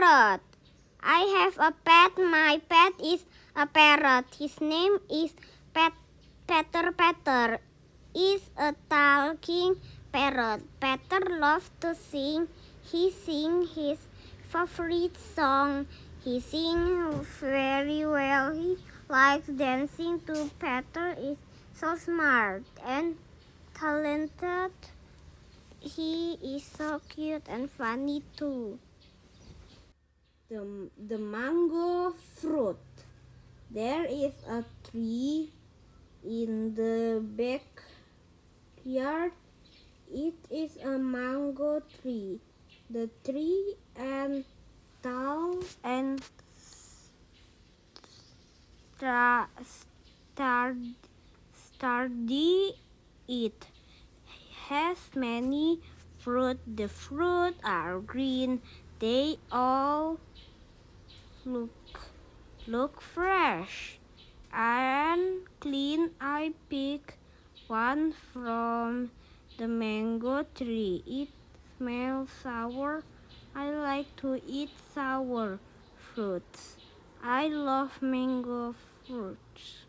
parrot. I have a pet. My pet is a parrot. His name is Peter. Peter is a talking parrot. Peter loves to sing. He sings his favorite song. He sings very well. He likes dancing too. Peter is so smart and talented. He is so cute and funny too. The mango fruit. There is a tree in the backyard. It is a mango tree. The tree and tall and sturdy. It has many fruit. The fruit are green. They all look fresh and clean. I pick one from the mango tree. It smells sour. I like to eat sour fruits. I love mango fruits.